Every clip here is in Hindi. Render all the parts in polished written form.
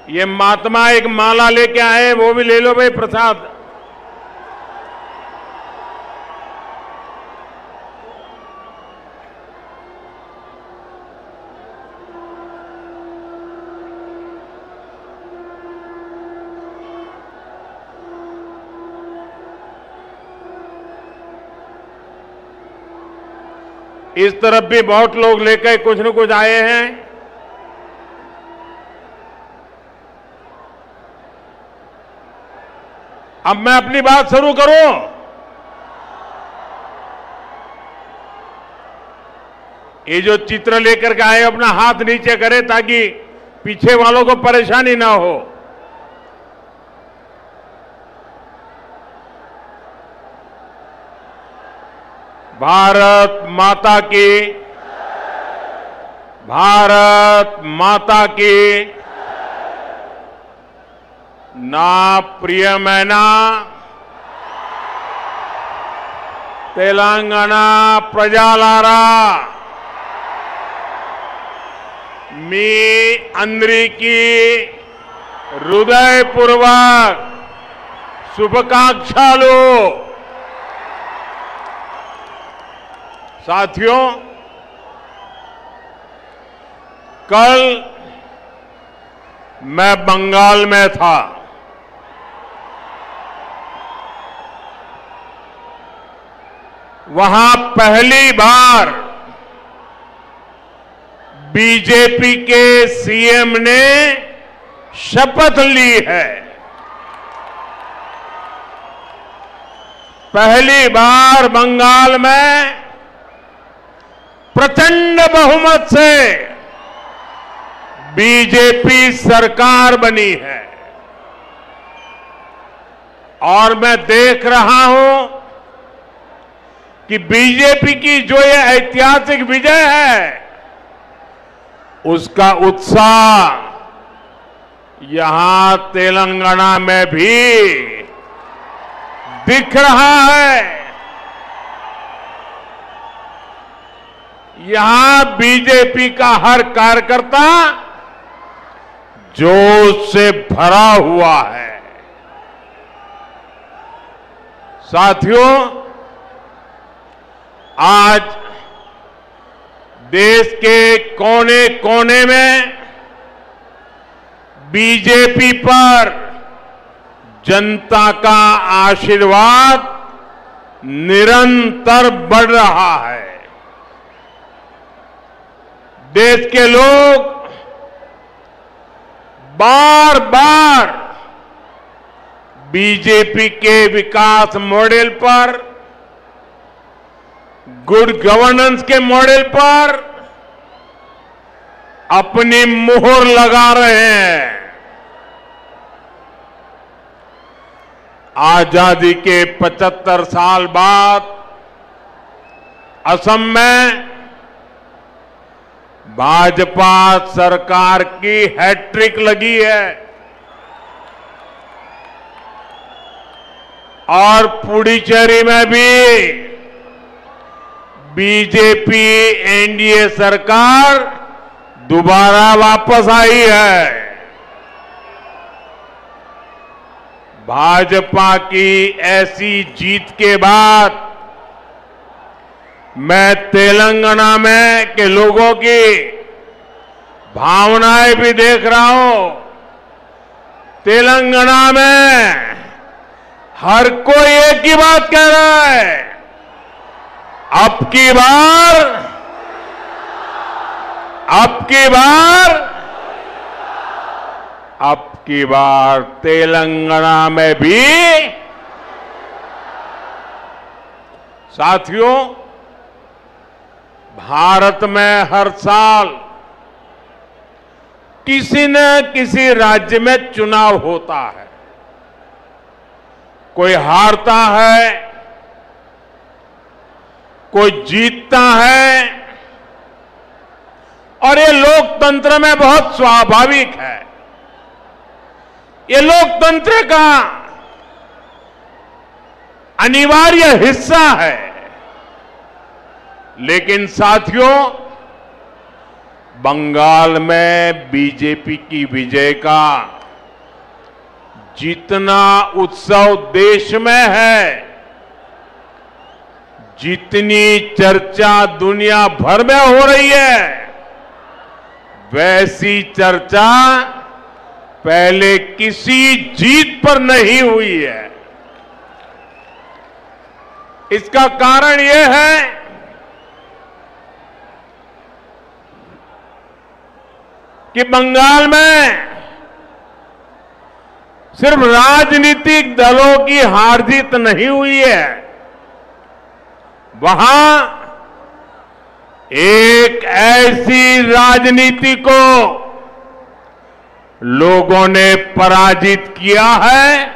ये महात्मा एक माला लेके आए, वो भी ले लो भाई प्रसाद। इस तरफ भी बहुत लोग लेकर कुछ न कुछ आए हैं। अब मैं अपनी बात शुरू करूं। ये जो चित्र लेकर के आए अपना हाथ नीचे करें ताकि पीछे वालों को परेशानी ना हो। भारत माता की, भारत माता की। ना प्रियमैना तेलंगाना प्रजालारा मी अंदरिकी हृदयपूर्वक शुभकांक्षालु। साथियों, कल मैं बंगाल में था। वहां पहली बार बीजेपी के सीएम ने शपथ ली है। पहली बार बंगाल में प्रचंड बहुमत से बीजेपी सरकार बनी है। और मैं देख रहा हूं कि बीजेपी की जो ये ऐतिहासिक विजय है, उसका उत्साह यहां तेलंगाना में भी दिख रहा है। यहां बीजेपी का हर कार्यकर्ता जोश से भरा हुआ है। साथियों, आज देश के कोने कोने में बीजेपी पर जनता का आशीर्वाद निरंतर बढ़ रहा है। देश के लोग बार बार बीजेपी के विकास मॉडल पर, गुड गवर्नेंस के मॉडल पर अपनी मुहर लगा रहे हैं। आजादी के 75 साल बाद असम में भाजपा सरकार की हैट्रिक लगी है और पुडुचेरी में भी बीजेपी एनडीए सरकार दोबारा वापस आई है। भाजपा की ऐसी जीत के बाद मैं तेलंगाना में के लोगों की भावनाएं भी देख रहा हूं। तेलंगाना में हर कोई एक ही बात कह रहा है, अब की बार तेलंगाना में भी। साथियों, भारत में हर साल किसी न किसी राज्य में चुनाव होता है। कोई हारता है, कोई जीतता है, और ये लोकतंत्र में बहुत स्वाभाविक है। ये लोकतंत्र का अनिवार्य हिस्सा है। लेकिन साथियों, बंगाल में बीजेपी की विजय का जितना उत्सव देश में है, जितनी चर्चा दुनिया भर में हो रही है, वैसी चर्चा पहले किसी जीत पर नहीं हुई है। इसका कारण यह है कि बंगाल में सिर्फ राजनीतिक दलों की हार जीत नहीं हुई है, वहां एक ऐसी राजनीति को लोगों ने पराजित किया है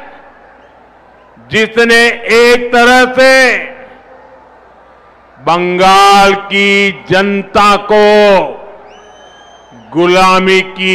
जिसने एक तरह से बंगाल की जनता को गुलामी की